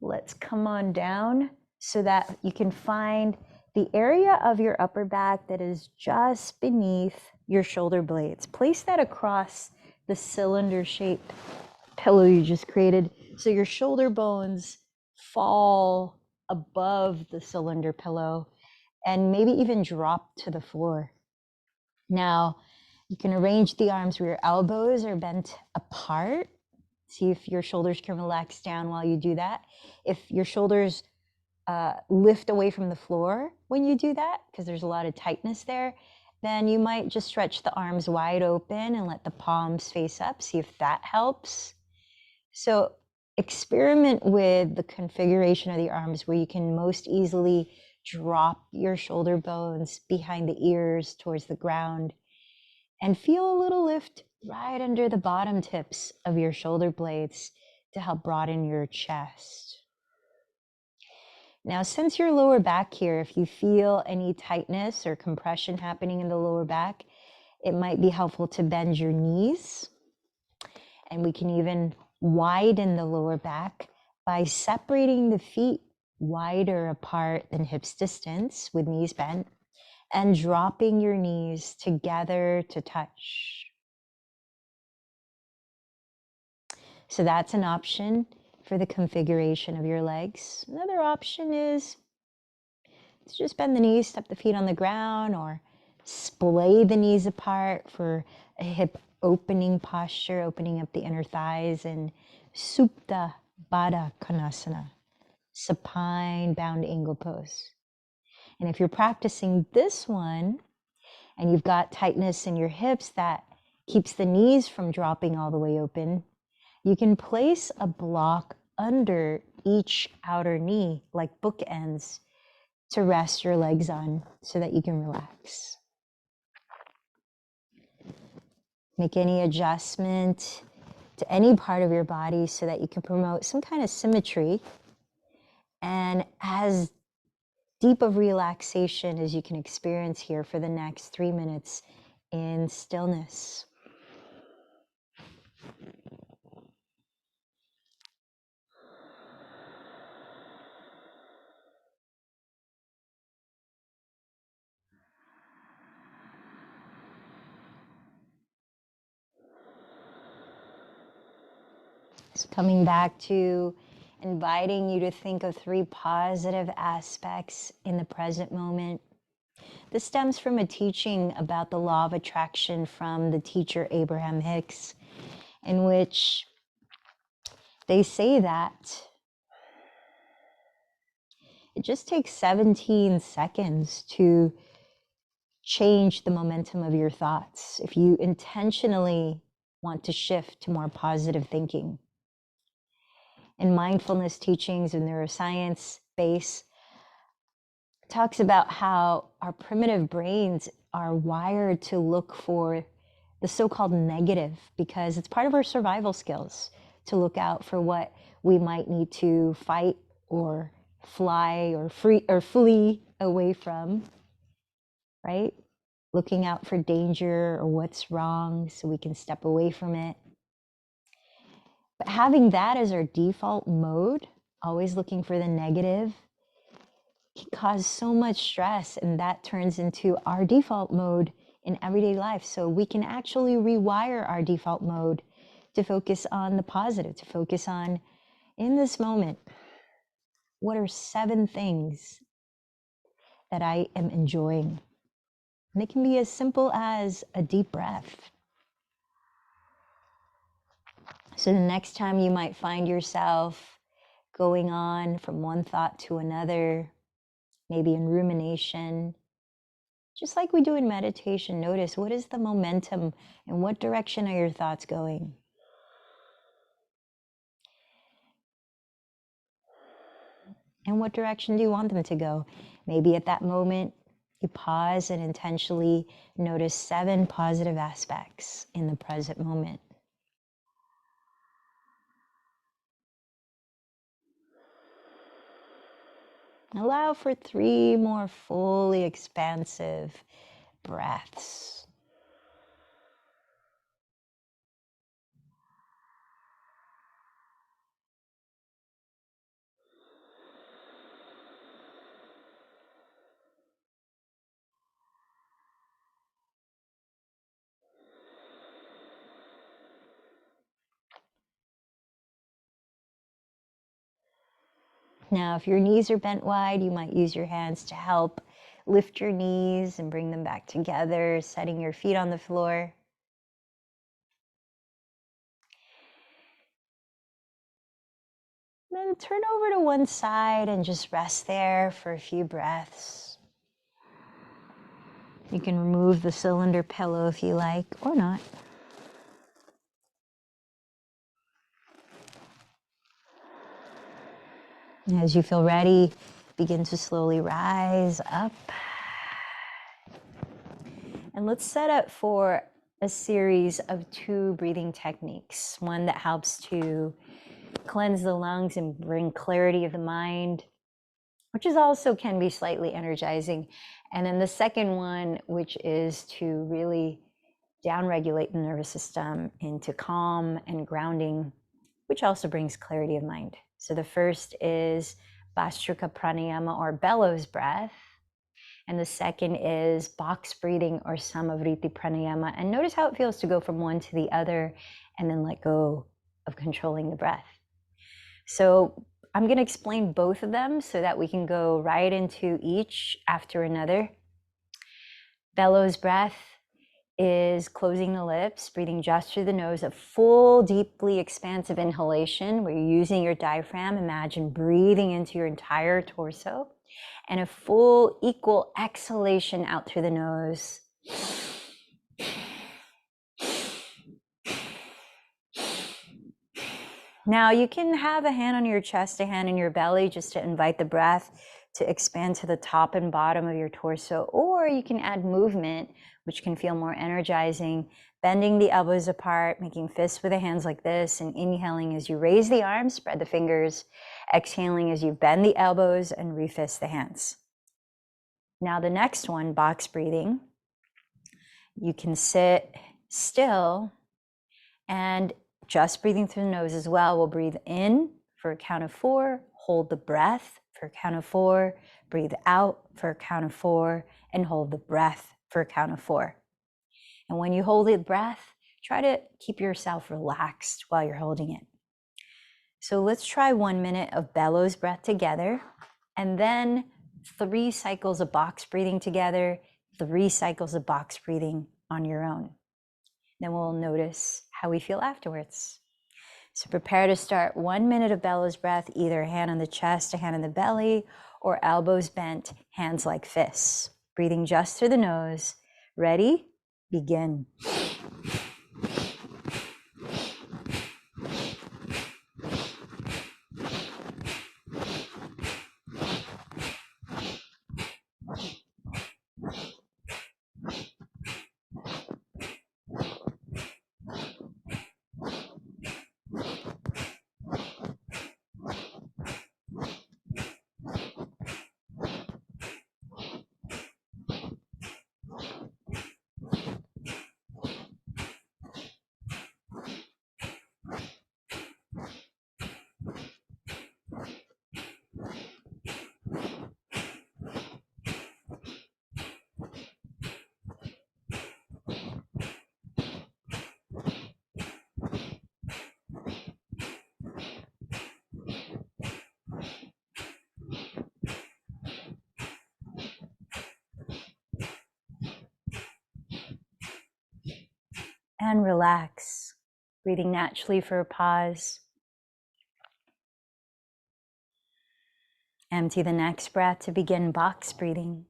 A: let's come on down so that you can find the area of your upper back that is just beneath your shoulder blades. Place that across the cylinder-shaped pillow you just created, so your shoulder bones fall above the cylinder pillow and maybe even drop to the floor. Now, you can arrange the arms where your elbows are bent apart. See if your shoulders can relax down while you do that. If your shoulders lift away from the floor when you do that, because there's a lot of tightness there, then you might just stretch the arms wide open and let the palms face up. See if that helps. So experiment with the configuration of the arms where you can most easily drop your shoulder bones behind the ears towards the ground and feel a little lift right under the bottom tips of your shoulder blades to help broaden your chest. Now, since your lower back here, if you feel any tightness or compression happening in the lower back, it might be helpful to bend your knees. And we can even widen the lower back by separating the feet wider apart than hips distance with knees bent and dropping your knees together to touch. So that's an option for the configuration of your legs. Another option is to just bend the knees, step the feet on the ground, or splay the knees apart for a hip opening posture, opening up the inner thighs in Supta Baddha Konasana, supine bound angle pose. And if you're practicing this one and you've got tightness in your hips that keeps the knees from dropping all the way open, you can place a block under each outer knee like bookends to rest your legs on so that you can relax. Make any adjustment to any part of your body so that you can promote some kind of symmetry and as deep of relaxation as you can experience here for the next 3 minutes in stillness. So coming back to inviting you to think of 3 positive aspects in the present moment. This stems from a teaching about the law of attraction from the teacher Abraham Hicks, in which they say that it just takes 17 seconds to change the momentum of your thoughts if you intentionally want to shift to more positive thinking. In mindfulness teachings and neuroscience base talks about how our primitive brains are wired to look for the so-called negative because it's part of our survival skills to look out for what we might need to fight or fly or flee away from, right? Looking out for danger or what's wrong so we can step away from it. But having that as our default mode, always looking for the negative, can cause so much stress, and that turns into our default mode in everyday life. So we can actually rewire our default mode to focus on the positive, to focus on, in this moment, what are 7 things that I am enjoying? And it can be as simple as a deep breath. So the next time you might find yourself going on from one thought to another, maybe in rumination, just like we do in meditation, notice what is the momentum and what direction are your thoughts going? And what direction do you want them to go? Maybe at that moment, you pause and intentionally notice 7 positive aspects in the present moment. Allow for 3 more fully expansive breaths. Now, if your knees are bent wide, you might use your hands to help lift your knees and bring them back together, setting your feet on the floor. Then turn over to one side and just rest there for a few breaths. You can remove the cylinder pillow if you like, or not. As you feel ready, begin to slowly rise up. And let's set up for a series of 2 breathing techniques. One that helps to cleanse the lungs and bring clarity of the mind, which is also can be slightly energizing. And then the second one, which is to really downregulate the nervous system into calm and grounding, which also brings clarity of mind. So the first is Bhastrika Pranayama, or bellows breath. And the second is box breathing, or Samavriti Pranayama. And notice how it feels to go from one to the other and then let go of controlling the breath. So I'm going to explain both of them so that we can go right into each after another. Bellows breath is closing the lips, breathing just through the nose, a full, deeply expansive inhalation where you're using your diaphragm. Imagine breathing into your entire torso, and a full, equal exhalation out through the nose. Now you can have a hand on your chest, a hand in your belly, just to invite the breath to expand to the top and bottom of your torso, or you can add movement, which can feel more energizing, bending the elbows apart, making fists with the hands like this, and inhaling as you raise the arms, spread the fingers, exhaling as you bend the elbows and refist the hands. Now the next one, box breathing, you can sit still and just breathing through the nose as well. We'll breathe in for a count of 4, hold the breath for a count of 4, breathe out for a count of 4, and hold the breath for a count of 4. And when you hold the breath, try to keep yourself relaxed while you're holding it. So let's try 1 minute of bellows breath together, and then 3 cycles of box breathing together, 3 cycles of box breathing on your own. Then we'll notice how we feel afterwards. So prepare to start 1 minute of bellows breath, either hand on the chest, a hand on the belly, or elbows bent, hands like fists. Breathing just through the nose. Ready? Begin. And relax, breathing naturally for a pause. Empty the next breath to begin box breathing.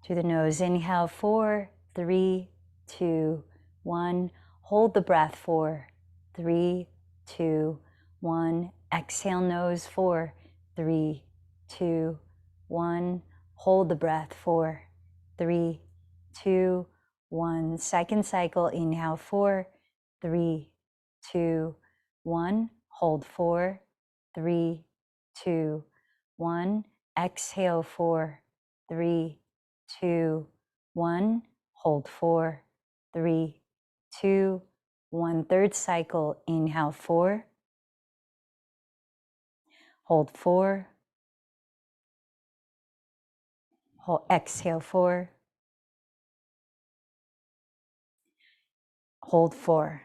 A: Through the nose, inhale 4, 3, 2, 1. Hold the breath 4, 3, 2, 1. Exhale nose 4, 3, 2, 1. Hold the breath 4, 3, 2, 1. Second cycle, inhale 4, 3, 2, 1. Hold 4, 3, 2, 1. Exhale 4, 3, 2, 1. Hold 4, 3, 2, 1. Third cycle, inhale 4, hold 4, exhale 4, hold 4.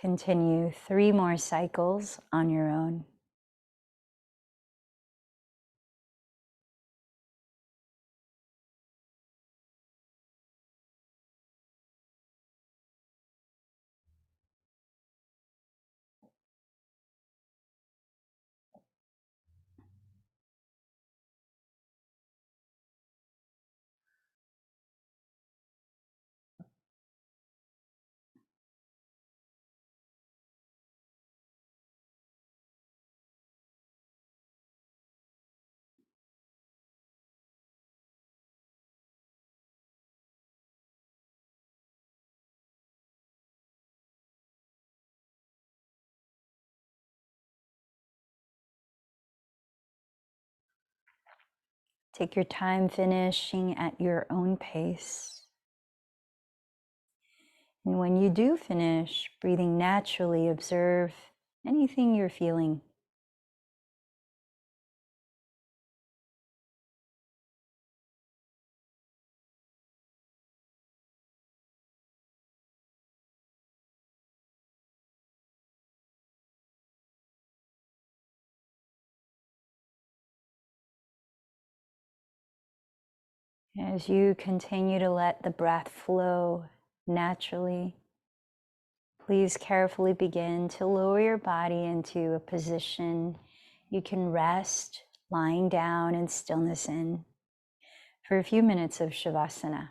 A: Continue 3 more cycles on your own. Take your time finishing at your own pace. And when you do finish, breathing naturally, observe anything you're feeling. As you continue to let the breath flow naturally, please carefully begin to lower your body into a position you can rest, lying down in stillness in for a few minutes of Shavasana.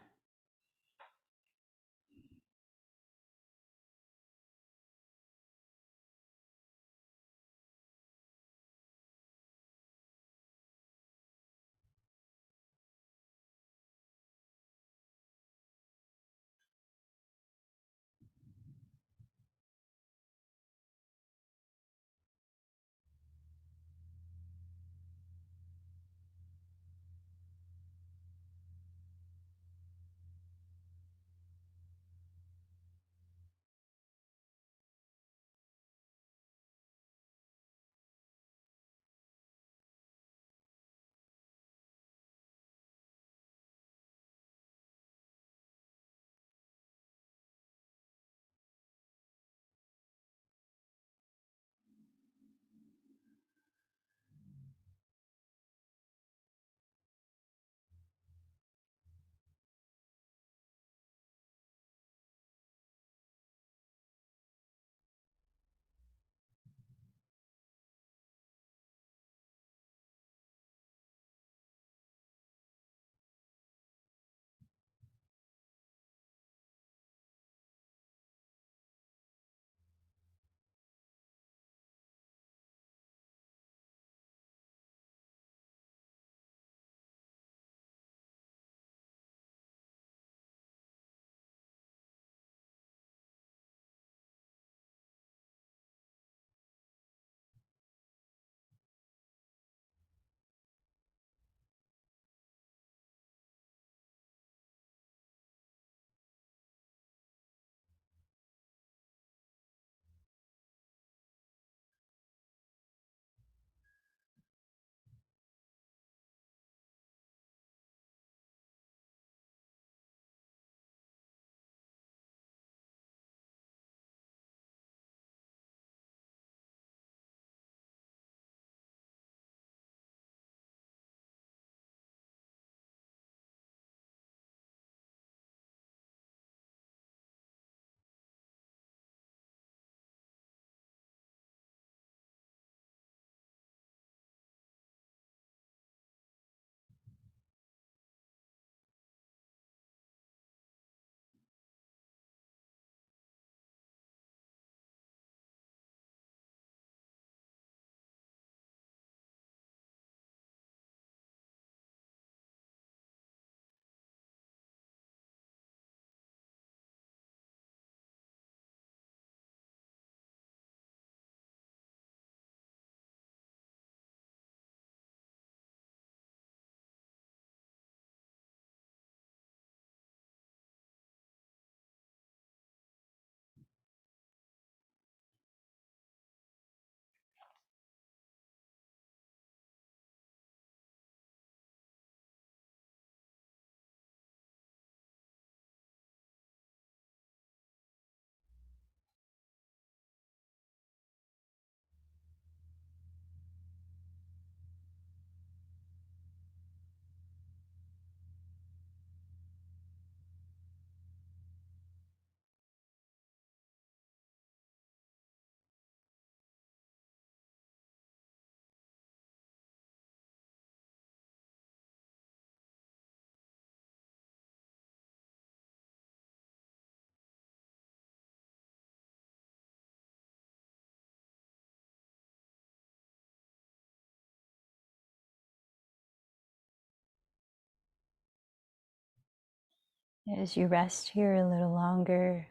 A: As you rest here a little longer,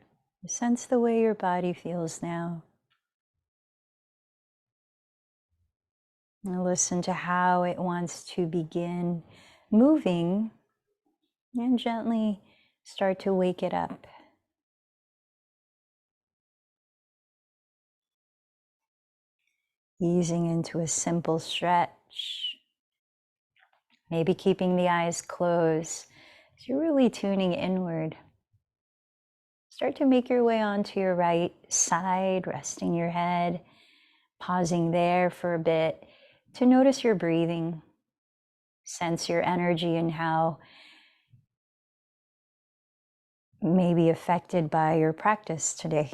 A: sense the way your body feels now. And listen to how it wants to begin moving, and gently start to wake it up. Easing into a simple stretch. Maybe keeping the eyes closed. So you're really tuning inward. Start to make your way onto your right side, resting your head, pausing there for a bit to notice your breathing. Sense your energy and how it may be affected by your practice today.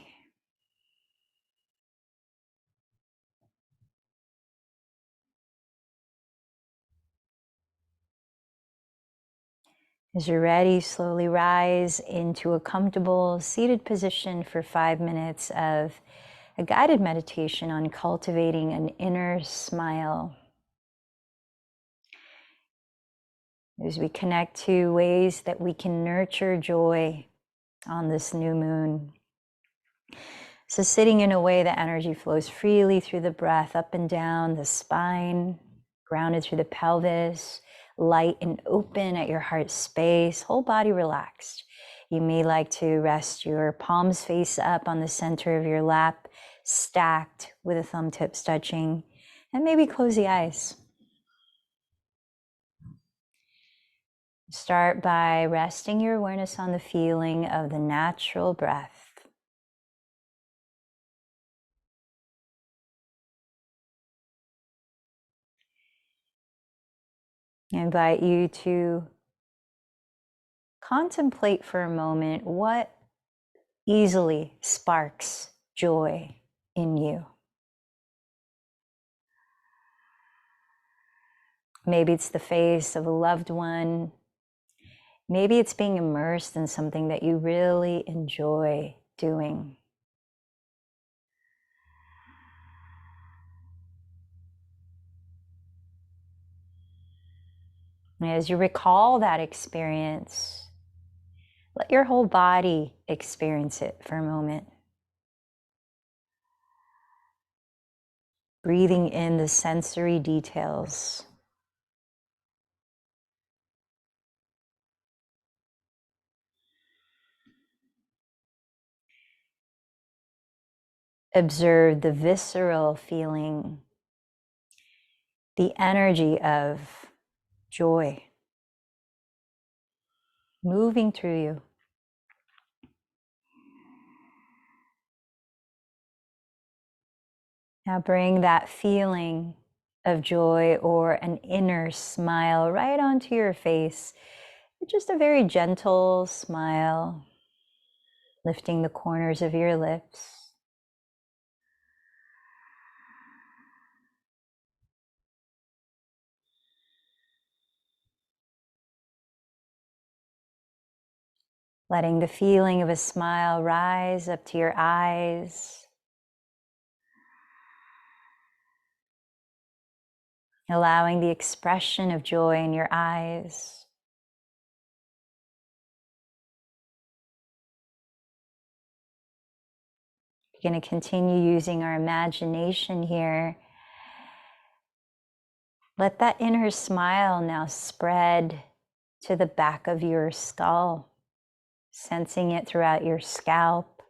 A: As you're ready, slowly rise into a comfortable seated position for 5 minutes of a guided meditation on cultivating an inner smile. As we connect to ways that we can nurture joy on this new moon. So sitting in a way that energy flows freely through the breath, up and down the spine, grounded through the pelvis, light and open at your heart space, whole body relaxed. You may like to rest your palms face up on the center of your lap, stacked with the thumb tips touching, and maybe close the eyes. Start by resting your awareness on the feeling of the natural breath. I invite you to contemplate for a moment what easily sparks joy in you. Maybe it's the face of a loved one. Maybe it's being immersed in something that you really enjoy doing. And as you recall that experience, let your whole body experience it for a moment. Breathing in the sensory details. Observe the visceral feeling, the energy of joy moving through you. Now bring that feeling of joy or an inner smile right onto your face. Just a very gentle smile, lifting the corners of your lips. Letting the feeling of a smile rise up to your eyes. Allowing the expression of joy in your eyes. We're going to continue using our imagination here. Let that inner smile now spread to the back of your skull, sensing it throughout your scalp.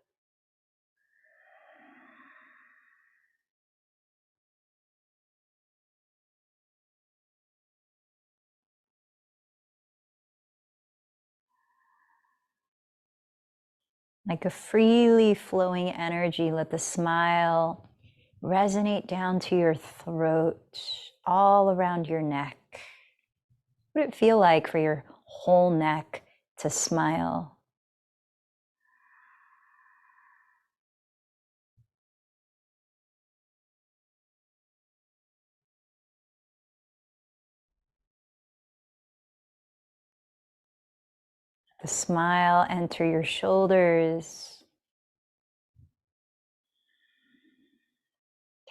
A: Like a freely flowing energy, let the smile resonate down to your throat, all around your neck. What would it feel like for your whole neck to smile? The smile enter your shoulders,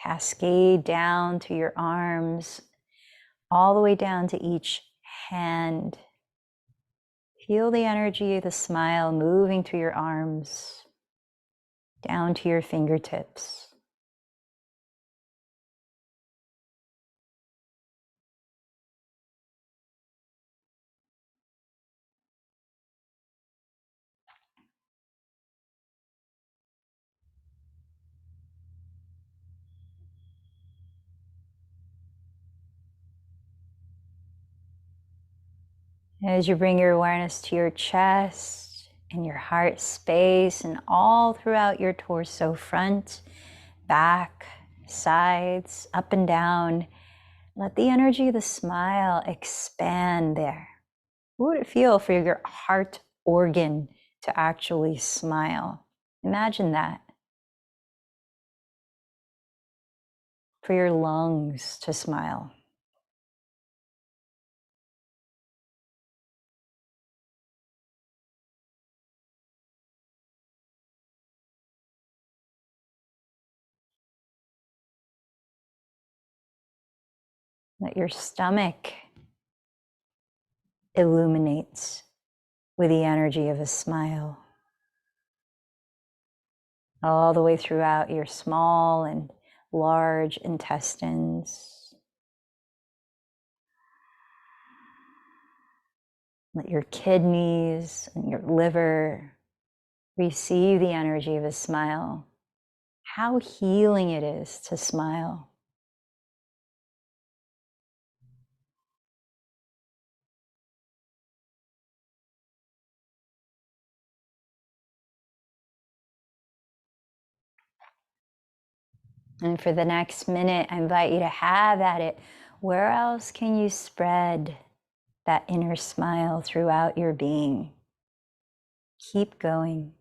A: cascade down to your arms, all the way down to each hand, Feel the energy of the smile moving through your arms, down to your fingertips. As you bring your awareness to your chest and your heart space and all throughout your torso, front, back, sides, up and down, let the energy of the smile expand there. What would it feel for your heart organ to actually smile? Imagine that. For your lungs to smile. Let your stomach illuminate with the energy of a smile. All the way throughout your small and large intestines. Let your kidneys and your liver receive the energy of a smile. How healing it is to smile. And for the next minute, I invite you to have at it. Where else can you spread that inner smile throughout your being? Keep going.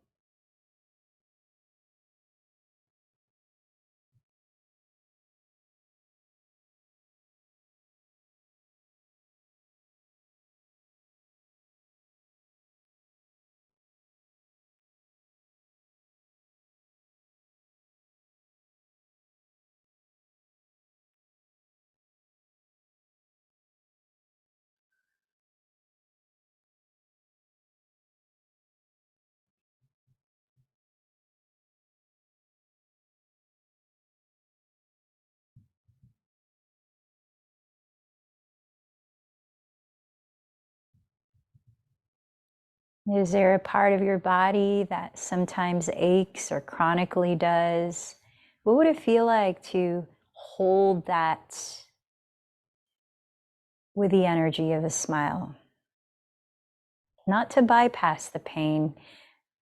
A: Is there a part of your body that sometimes aches or chronically does? What would it feel like to hold that with the energy of a smile? Not to bypass the pain,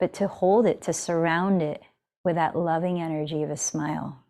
A: but to hold it, to surround it with that loving energy of a smile.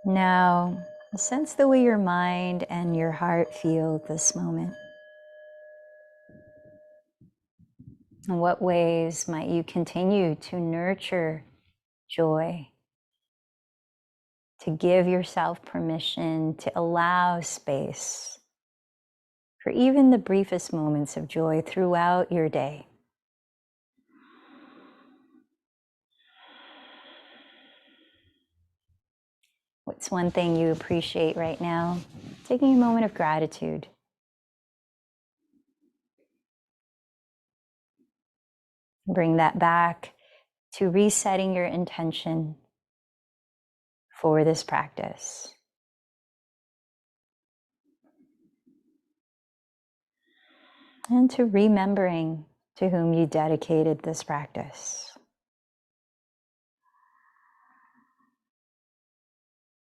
A: Now, sense the way your mind and your heart feel at this moment. In what ways might you continue to nurture joy, to give yourself permission to allow space for even the briefest moments of joy throughout your day? What's one thing you appreciate right now? Taking a moment of gratitude. Bring that back to resetting your intention for this practice. And to remembering to whom you dedicated this practice.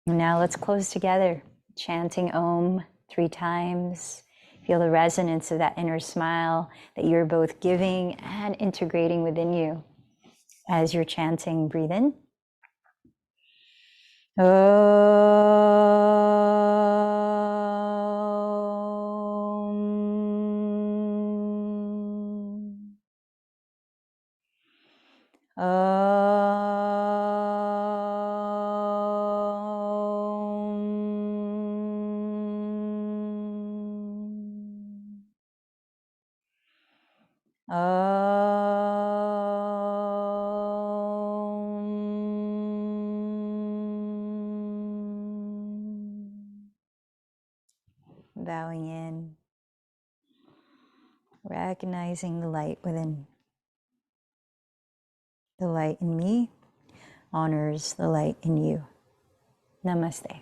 A: And now let's close together, chanting Om 3 times. Feel the resonance of that inner smile that you're both giving and integrating within you. As you're chanting, breathe in. Om. Bowing in, recognizing the light within. The light in me honors the light in you. Namaste.